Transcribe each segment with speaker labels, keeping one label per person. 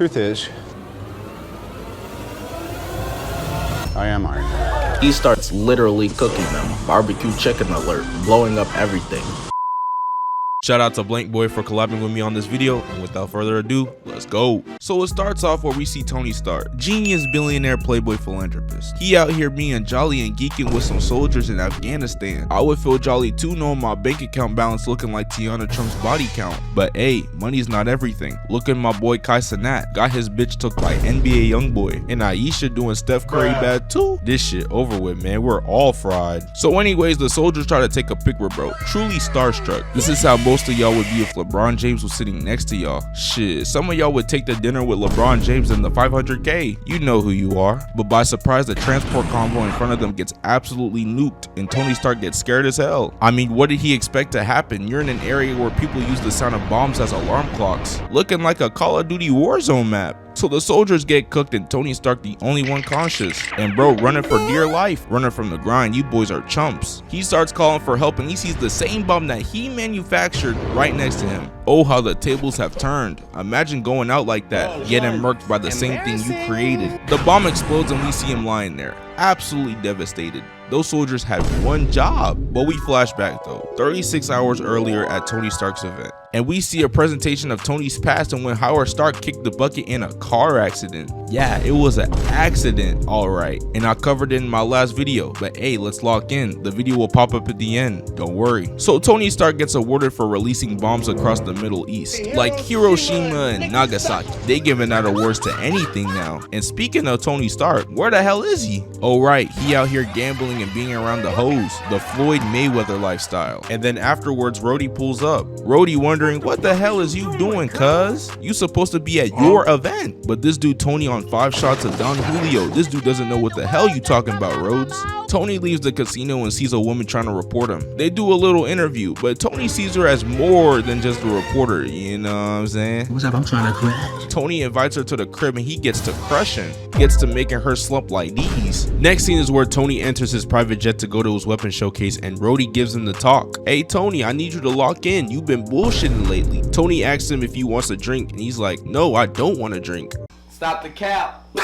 Speaker 1: Truth is, I am Iron Man.
Speaker 2: He starts literally cooking them. Barbecue chicken alert, blowing up everything.
Speaker 3: Shout out to Blank Boy for collabing with me on this video, and without further ado, let's go. So it starts off where we see Tony Stark, genius billionaire playboy philanthropist. He out here being jolly and geeking with some soldiers in Afghanistan. I would feel jolly too knowing my bank account balance looking like Tiana Trump's body count. But hey, money's not everything. Look at my boy Kai Cenat, got his bitch took by NBA Youngboy, and Aisha doing Steph Curry bad too. This shit over with, man. We're all fried. So anyways, the soldiers try to take a pic with bro. Truly starstruck. This is how most of y'all would be if LeBron James was sitting next to y'all. Shit, some of y'all would take the dinner with LeBron James in the 500K. You know who you are. But by surprise, the transport convoy in front of them gets absolutely nuked and Tony Stark gets scared as hell. I mean, what did he expect to happen? You're in an area where people use the sound of bombs as alarm clocks, looking like a Call of Duty Warzone map. So the soldiers get cooked and Tony Stark the only one conscious. And bro running for dear life, running from the grind, you boys are chumps. He starts calling for help and he sees the same bomb that he manufactured right next to him. Oh, how the tables have turned. Imagine going out like that, getting murked by the same thing you created. The bomb explodes and we see him lying there, absolutely devastated. Those soldiers had one job. But we flash back though, 36 hours earlier at Tony Stark's event. And we see a presentation of Tony's past and when Howard Stark kicked the bucket in a car accident. Yeah, it was an accident, alright. And I covered it in my last video. But hey, let's lock in. The video will pop up at the end, don't worry. So Tony Stark gets awarded for releasing bombs across the Middle East. Like Hiroshima and Nagasaki. They giving out awards to anything now. And speaking of Tony Stark, where the hell is he? Oh right, he out here gambling and being around the hoes. The Floyd Mayweather lifestyle. And then afterwards, Rhodey pulls up. Rhodey wondering, what the hell is you doing, cuz? You supposed to be at your event. But this dude Tony on 5 shots of Don Julio. This dude doesn't know what the hell you talking about, Rhodes. Tony leaves the casino and sees a woman trying to report him. They do a little interview, but Tony sees her as more than just a reporter, you know what I'm saying?
Speaker 4: What's up? I'm trying to crash.
Speaker 3: Tony invites her to the crib and he gets to crushing. Gets to making her slump like these. Next scene is where Tony enters his private jet to go to his weapon showcase and Rhodey gives him the talk. Hey Tony, I need you to lock in. You've been bullshitting lately. Tony asks him if he wants a drink and he's like, no, I don't want a drink.
Speaker 5: Stop the cap. Stop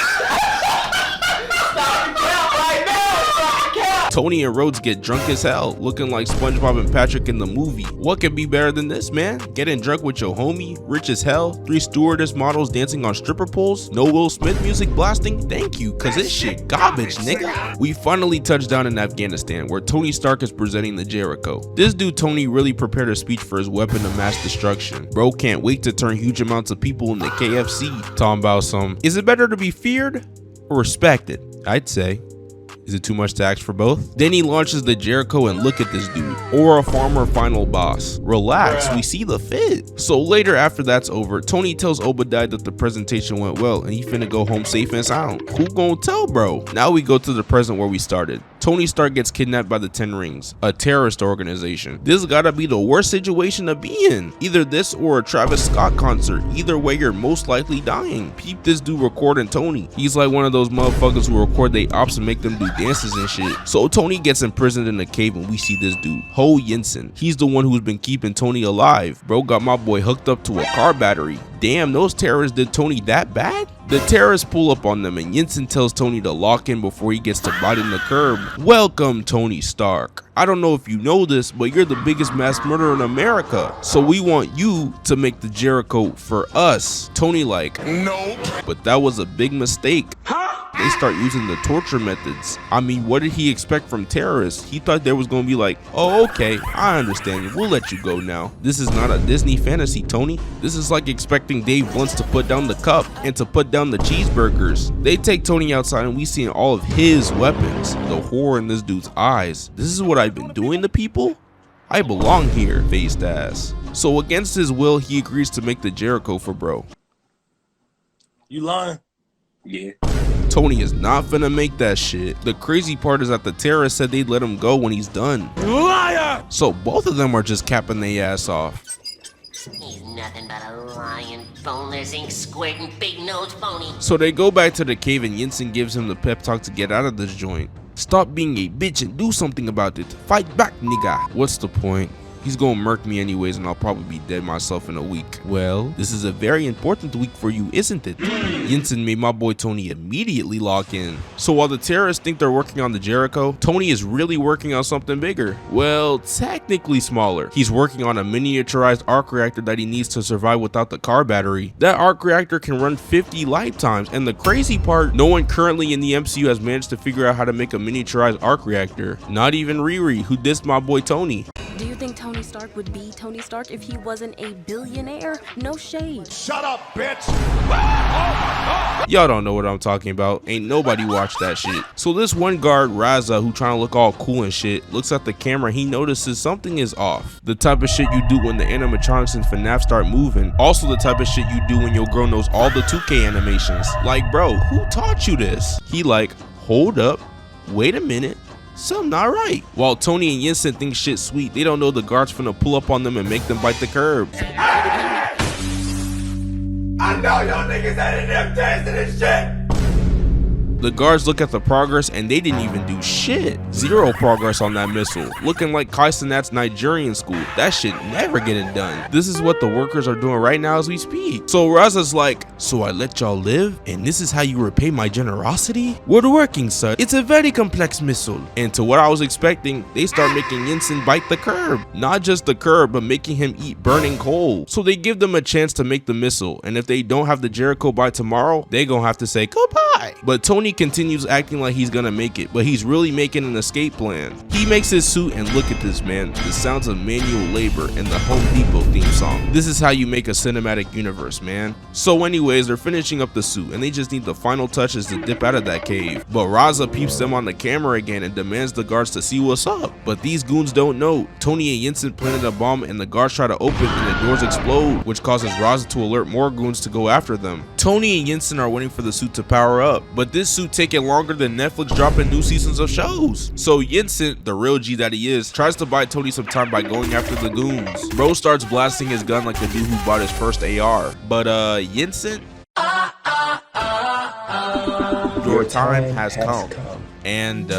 Speaker 5: the cap right now. Stop the cap.
Speaker 3: Tony and Rhodes get drunk as hell, looking like SpongeBob and Patrick in the movie. What could be better than this, man? Getting drunk with your homie, rich as hell, 3 stewardess models dancing on stripper poles, no Will Smith music blasting? Thank you, cause this shit garbage, nigga. We finally touch down in Afghanistan, where Tony Stark is presenting the Jericho. This dude Tony really prepared a speech for his weapon of mass destruction. Bro can't wait to turn huge amounts of people into KFC. Talking about some, is it better to be feared or respected? I'd say. Is it too much to ask for both? Then he launches the Jericho and look at this dude. Or a farmer final boss. Relax, we see the fit. So later after that's over, Tony tells Obadiah that the presentation went well and he finna go home safe and sound. Who gon' tell, bro? Now we go to the present where we started. Tony Stark gets kidnapped by the 10 Rings, a terrorist organization. This gotta be the worst situation to be in. Either this or a Travis Scott concert. Either way, you're most likely dying. Peep this dude recording Tony. He's like one of those motherfuckers who record they ops and make them do dances and shit. So Tony gets imprisoned in a cave and we see this dude, Ho Yinsen. He's the one who's been keeping Tony alive. Bro got my boy hooked up to a car battery. Damn, those terrorists did Tony that bad? The terrorists pull up on them and Yinsen tells Tony to lock in before he gets to bite in the curb. Welcome, Tony Stark. I don't know if you know this, but you're the biggest mass murderer in America. So we want you to make the Jericho for us. Tony like, nope. But that was a big mistake. They start using the torture methods. I mean, what did he expect from terrorists? He thought there was gonna be like, oh, okay, I understand you. We'll let you go now. This is not a Disney fantasy, Tony. This is like expecting Dave Blunts to put down the cup and to put down the cheeseburgers. They take Tony outside and we see all of his weapons. The horror in this dude's eyes. This is what I've been doing to people? I belong here, faced ass. So against his will, he agrees to make the Jericho for bro.
Speaker 6: You lying? Yeah.
Speaker 3: Tony is not finna make that shit. The crazy part is that the terrorists said they'd let him go when he's done.
Speaker 6: Liar!
Speaker 3: So both of them are just capping their ass off.
Speaker 7: He's nothing but a lion, boneless, ink squirting, big nose phony.
Speaker 3: So they go back to the cave and Yinsen gives him the pep talk to get out of this joint. Stop being a bitch and do something about it. Fight back, nigga. What's the point? He's gonna murk me anyways and I'll probably be dead myself in a week. Well, this is a very important week for you, isn't it? Yinsen made my boy Tony immediately lock in. So while the terrorists think they're working on the Jericho, Tony is really working on something bigger. Well, technically smaller. He's working on a miniaturized arc reactor that he needs to survive without the car battery. That arc reactor can run 50 lifetimes, and the crazy part, no one currently in the MCU has managed to figure out how to make a miniaturized arc reactor. Not even Riri, who dissed my boy Tony.
Speaker 4: Do you think Tony Stark would be Tony Stark if he wasn't a billionaire? No shade.
Speaker 6: Shut up, bitch.
Speaker 3: Y'all don't know what I'm talking about. Ain't nobody watched that shit. So this one guard, Raza, who trying to look all cool and shit, looks at the camera. He notices something is off. The type of shit you do when the animatronics in FNAF start moving. Also the type of shit you do when your girl knows all the 2K animations. Like, bro, who taught you this? He like, hold up, wait a minute. Something not right. While Tony and Yinsen think shit sweet, they don't know the guards finna pull up on them and make them bite the curb.
Speaker 6: I know y'all niggas ain't them tasting this shit.
Speaker 3: The guards look at the progress and they didn't even do shit. Zero progress on that missile. Looking like Kai Cenat's Nigerian school. That shit never getting done. This is what the workers are doing right now as we speak. So Raza's like, so I let y'all live and this is how you repay my generosity? We're working, sir. It's a very complex missile. And to what I was expecting, they start making Yinsen bite the curb. Not just the curb, but making him eat burning coal. So they give them a chance to make the missile. And if they don't have the Jericho by tomorrow, they gonna have to say goodbye. But Tony continues acting like he's gonna make it, but he's really making an escape plan. He makes his suit and look at this, man. The sounds of manual labor and the Home Depot theme song. This is how you make a cinematic universe, man. So anyways, they're finishing up the suit and they just need the final touches to dip out of that cave. But Raza peeps them on the camera again and demands the guards to see what's up. But these goons don't know. Tony and Yinsen planted a bomb and the guards try to open and the doors explode, which causes Raza to alert more goons to go after them. Tony and Yinsen are waiting for the suit to power up, but this suit taking longer than Netflix dropping new seasons of shows. So Yinsen, the real G that he is, tries to buy Tony some time by going after the goons. Bro starts blasting his gun like the dude who bought his first AR. But Yinsen, your time has come. And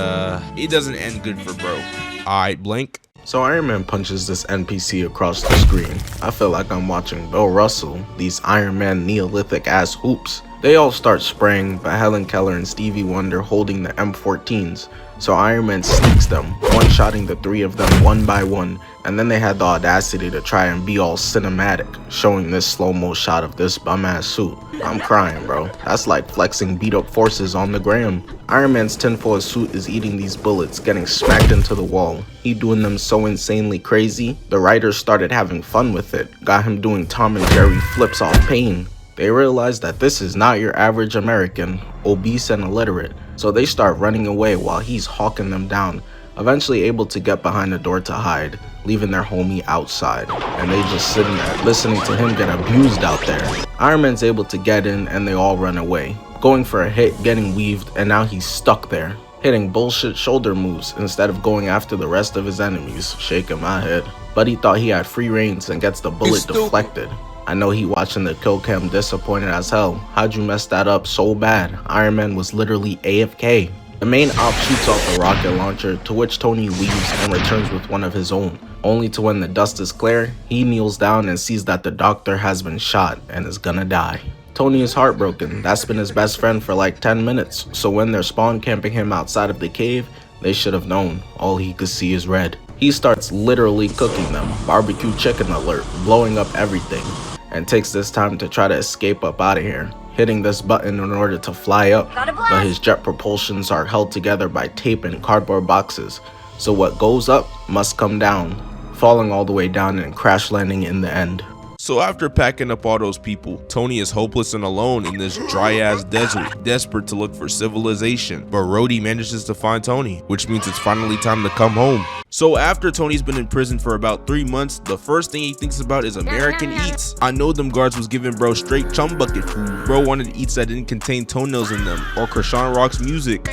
Speaker 3: it doesn't end good for bro. Alright, Blank.
Speaker 2: So Iron Man punches this NPC across the screen. I feel like I'm watching Bill Russell, these Iron Man Neolithic ass hoops. They all start spraying, but Helen Keller and Stevie Wonder holding the M14s. So Iron Man sneaks them, one-shotting the three of them one by one, and then they had the audacity to try and be all cinematic, showing this slow-mo shot of this bum-ass suit. I'm crying, bro. That's like flexing beat-up forces on the gram. Iron Man's tinfoil suit is eating these bullets, getting smacked into the wall. He doing them so insanely crazy, the writers started having fun with it, got him doing Tom and Jerry flips off pain. They realize that this is not your average American, obese and illiterate, so they start running away while he's hawking them down, eventually able to get behind the door to hide, leaving their homie outside, and they just sitting there listening to him get abused out there. Iron Man's able to get in and they all run away, going for a hit, getting weaved, and now he's stuck there, hitting bullshit shoulder moves instead of going after the rest of his enemies, shaking my head. But he thought he had free reins and gets the bullet deflected. I know he watching the kill cam disappointed as hell. How'd you mess that up so bad? Iron Man was literally AFK. The main op shoots off a rocket launcher, to which Tony leaves and returns with one of his own. Only to when the dust is clear, he kneels down and sees that the doctor has been shot and is gonna die. Tony is heartbroken. That's been his best friend for like 10 minutes, so when they're spawn camping him outside of the cave, they should have known. All he could see is red. He starts literally cooking them, barbecue chicken alert, blowing up everything, and takes this time to try to escape up out of here, hitting this button in order to fly up, but his jet propulsions are held together by tape and cardboard boxes, so what goes up must come down, falling all the way down and crash landing in the end.
Speaker 3: So after packing up all those people, Tony is hopeless and alone in this dry-ass desert, desperate to look for civilization. But Rhodey manages to find Tony, which means it's finally time to come home. So after Tony's been in prison for about 3 months, the first thing he thinks about is American Eats. I know them guards was giving bro straight chum bucket food. Bro wanted eats that didn't contain toenails in them, or Krishan Rock's music.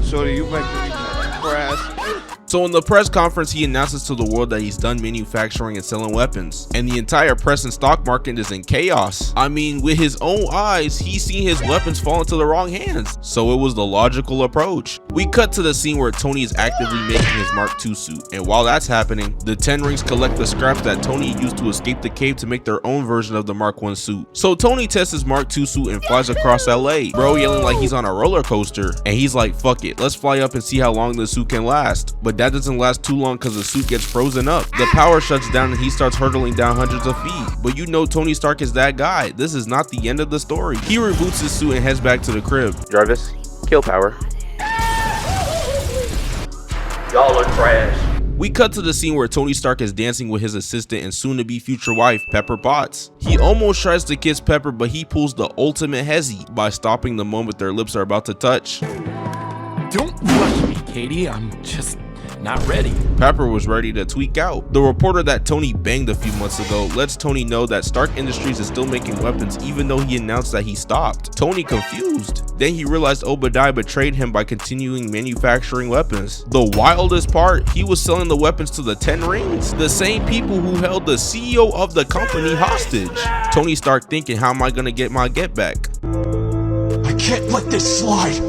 Speaker 5: Shorty, you make this grass.
Speaker 3: So in the press conference, he announces to the world that he's done manufacturing and selling weapons, and the entire press and stock market is in chaos. I mean, with his own eyes, he's seen his weapons fall into the wrong hands, so it was the logical approach. We cut to the scene where Tony is actively making his Mark II suit, and while that's happening, the 10 rings collect the scraps that Tony used to escape the cave to make their own version of the Mark I suit. So Tony tests his Mark II suit and flies across LA, bro yelling like he's on a roller coaster, and he's like, fuck it, let's fly up and see how long the suit can last. But that doesn't last too long because the suit gets frozen up. The power shuts down and he starts hurtling down hundreds of feet. But you know Tony Stark is that guy. This is not the end of the story. He reboots his suit and heads back to the crib.
Speaker 8: Jarvis, kill power.
Speaker 5: Y'all are trash.
Speaker 3: We cut to the scene where Tony Stark is dancing with his assistant and soon-to-be future wife, Pepper Potts. He almost tries to kiss Pepper, but he pulls the ultimate hezzy by stopping the moment their lips are about to touch.
Speaker 9: Don't rush me, Katie. I'm just not ready.
Speaker 3: Pepper was ready to tweak out. The reporter that Tony banged a few months ago lets Tony know that Stark Industries is still making weapons even though he announced that he stopped. Tony confused. Then he realized Obadiah betrayed him by continuing manufacturing weapons. The wildest part, he was selling the weapons to the 10 rings, the same people who held the CEO of the company hostage. Tony Stark thinking, how am I gonna get my get back?
Speaker 6: I can't let this slide.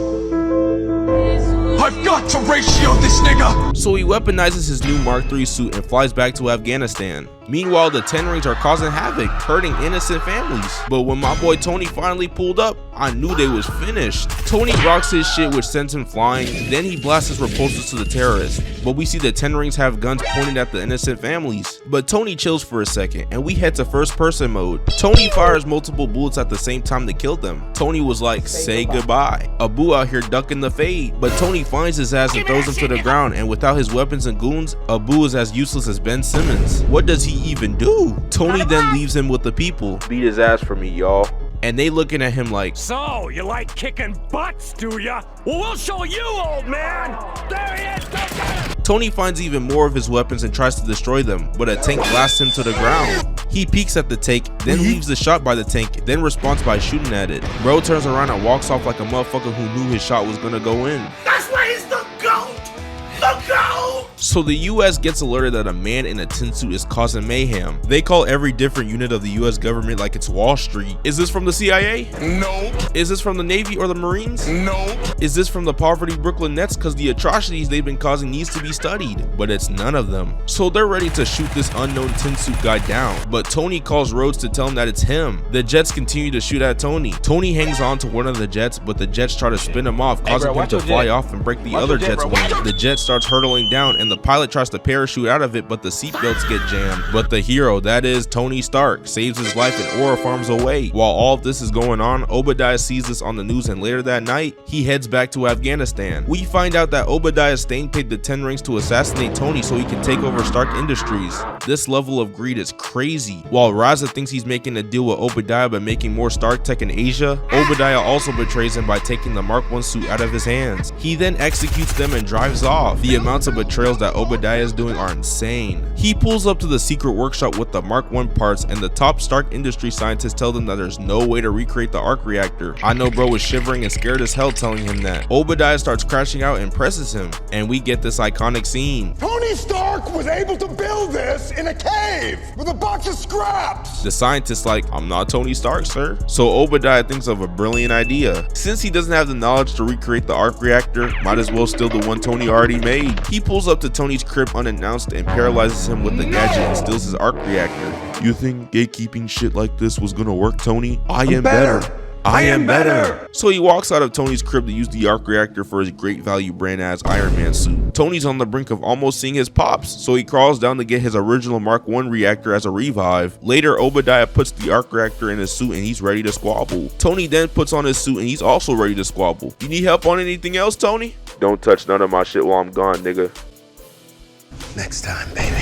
Speaker 6: I've got to ratio this nigga!
Speaker 3: So he weaponizes his new Mark III suit and flies back to Afghanistan. Meanwhile, the 10 rings are causing havoc, hurting innocent families. But when my boy Tony finally pulled up, I knew they was finished. Tony rocks his shit, which sends him flying. Then he blasts his repulsors to the terrorists. But we see the 10 rings have guns pointed at the innocent families. But Tony chills for a second, and we head to first person mode. Tony fires multiple bullets at the same time to kill them. Tony was like, say goodbye. Abu out here ducking the fade. But Tony finds his ass and throws him to the ground, and without his weapons and goons, Abu is as useless as Ben Simmons. What does he even do? Tony then leaves him with the people.
Speaker 8: Beat his ass for me, y'all.
Speaker 3: And they looking at him like,
Speaker 10: so, you like kicking butts, do ya? Well, we'll show you, old man! There he is! Go get him!
Speaker 3: Tony finds even more of his weapons and tries to destroy them, but a tank blasts him to the ground. He peeks at the tank, then leaves the shot by the tank, then responds by shooting at it. Bro turns around and walks off like a motherfucker who knew his shot was gonna go in.
Speaker 6: That's why he's the GOAT! The GOAT!
Speaker 3: So the US gets alerted that a man in a tin suit is causing mayhem. They call every different unit of the US government like it's Wall Street. Is this from the CIA?
Speaker 6: Nope.
Speaker 3: Is this from the Navy or the Marines?
Speaker 6: Nope.
Speaker 3: Is this from the poverty Brooklyn Nets? Cause the atrocities they've been causing needs to be studied, but it's none of them. So they're ready to shoot this unknown tin suit guy down, but Tony calls Rhodes to tell him that it's him. The jets continue to shoot at Tony. Tony hangs on to one of the jets, but the jets try to spin him off, causing him to fly off and break the other jet's wing. The jet starts hurtling down and the pilot tries to parachute out of it, but the seatbelts get jammed. But the hero, that is Tony Stark, saves his life and Aura farms away. While all of this is going on, Obadiah sees this on the news, and later that night, he heads back to Afghanistan. We find out that Obadiah Stane paid the 10 rings to assassinate Tony so he can take over Stark Industries. This level of greed is crazy. While Raza thinks he's making a deal with Obadiah by making more Stark tech in Asia, Obadiah also betrays him by taking the Mark I suit out of his hands. He then executes them and drives off. The amounts of betrayals that Obadiah is doing are insane. He pulls up to the secret workshop with the Mark I parts, and the top Stark Industry scientists tell them that there's no way to recreate the arc reactor. I know bro was shivering and scared as hell telling him that. Obadiah starts crashing out and presses him, and we get this iconic scene.
Speaker 6: Tony Stark was able to build this in a cave with a bunch of scraps.
Speaker 3: The scientist's like, I'm not Tony Stark, sir. So Obadiah thinks of a brilliant idea. Since he doesn't have the knowledge to recreate the arc reactor, might as well steal the one Tony already made. He pulls up to Tony's crib unannounced and paralyzes him with the gadget and steals his arc reactor. You think gatekeeping shit like this was gonna work, Tony? I am better. I am better. So he walks out of Tony's crib to use the arc reactor for his great value brand ass Iron Man suit. Tony's on the brink of almost seeing his pops, so he crawls down to get his original Mark I reactor as a revive. Later, Obadiah puts the arc reactor in his suit and he's ready to squabble. Tony then puts on his suit and he's also ready to squabble. You need help on anything else, Tony?
Speaker 8: Don't touch none of my shit while I'm gone, nigga.
Speaker 6: Next time, baby.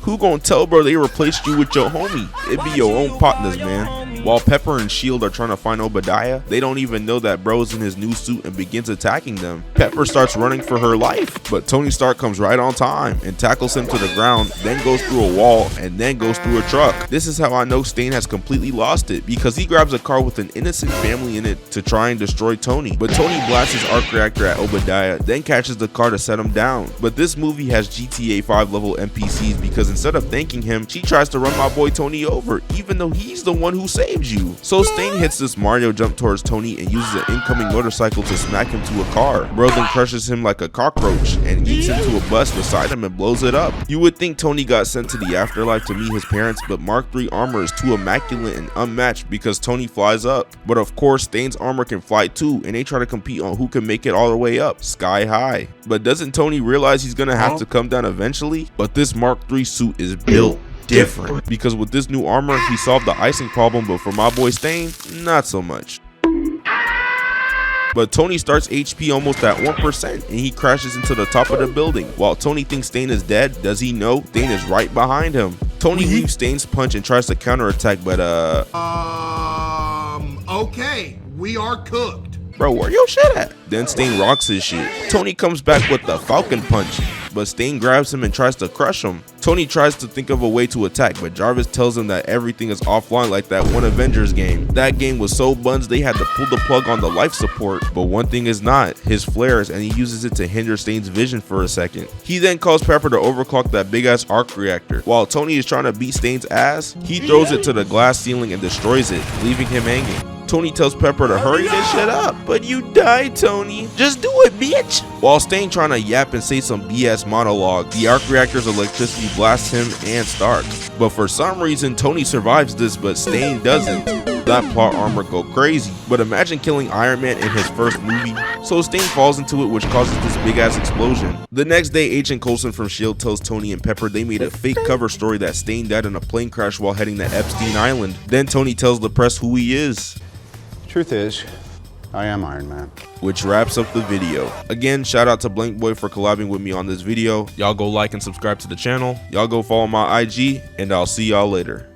Speaker 3: Who gonna tell bro they replaced you with your homie? It be your own partners, man. While Pepper and S.H.I.E.L.D. are trying to find Obadiah, they don't even know that bro's in his new suit and begins attacking them. Pepper starts running for her life, but Tony Stark comes right on time and tackles him to the ground, then goes through a wall and then goes through a truck. This is how I know Stane has completely lost it, because he grabs a car with an innocent family in it to try and destroy Tony. But Tony blasts his arc reactor at Obadiah, then catches the car to set him down. But this movie has GTA 5 level NPCs, because instead of thanking him, she tries to run my boy Tony over, even though he's the one who saved you. So Stane hits this Mario jump towards Tony and uses an incoming motorcycle to smack him to a car. Bro then crushes him like a cockroach and eats him to a bus beside him and blows it up. You would think Tony got sent to the afterlife to meet his parents, but Mark III armor is too immaculate and unmatched because Tony flies up. But of course Stane's armor can fly too, and they try to compete on who can make it all the way up, sky high. But doesn't Tony realize he's gonna have to come down eventually? But this Mark III suit is built different, because with this new armor he solved the icing problem, but for my boy Stane, not so much. But Tony starts HP almost at 1% and he crashes into the top of the building. While Tony thinks Stane is dead, does he know Stane is right behind him? Tony leaves Stane's punch and tries to counterattack, but
Speaker 6: okay, we are cooked.
Speaker 3: bro, where your shit at? Then Stane rocks his shit. Tony comes back with the Falcon Punch, but Stane grabs him and tries to crush him. Tony tries to think of a way to attack, but Jarvis tells him that everything is offline like that one Avengers game. That game was so buns they had to pull the plug on the life support, but one thing is not, his flares, and he uses it to hinder Stane's vision for a second. He then calls Pepper to overclock that big ass arc reactor. While Tony is trying to beat Stane's ass, he throws it to the glass ceiling and destroys it, leaving him hanging. Tony tells Pepper to hurry this shit up. But you died, Tony. Just do it, bitch. While Stane trying to yap and say some BS monologue, the arc reactor's electricity blasts him and Stark. But for some reason, Tony survives this, but Stane doesn't. That plot armor go crazy. But imagine killing Iron Man in his first movie. So Stane falls into it, which causes this big ass explosion. The next day, Agent Coulson from S.H.I.E.L.D. tells Tony and Pepper they made a fake cover story that Stane died in a plane crash while heading to Epstein Island. Then Tony tells the press who he is.
Speaker 1: Truth is, I am Iron Man.
Speaker 3: Which wraps up the video. Again, shout out to Blank Boy for collabing with me on this video. Y'all go like and subscribe to the channel. Y'all go follow my IG, and I'll see y'all later.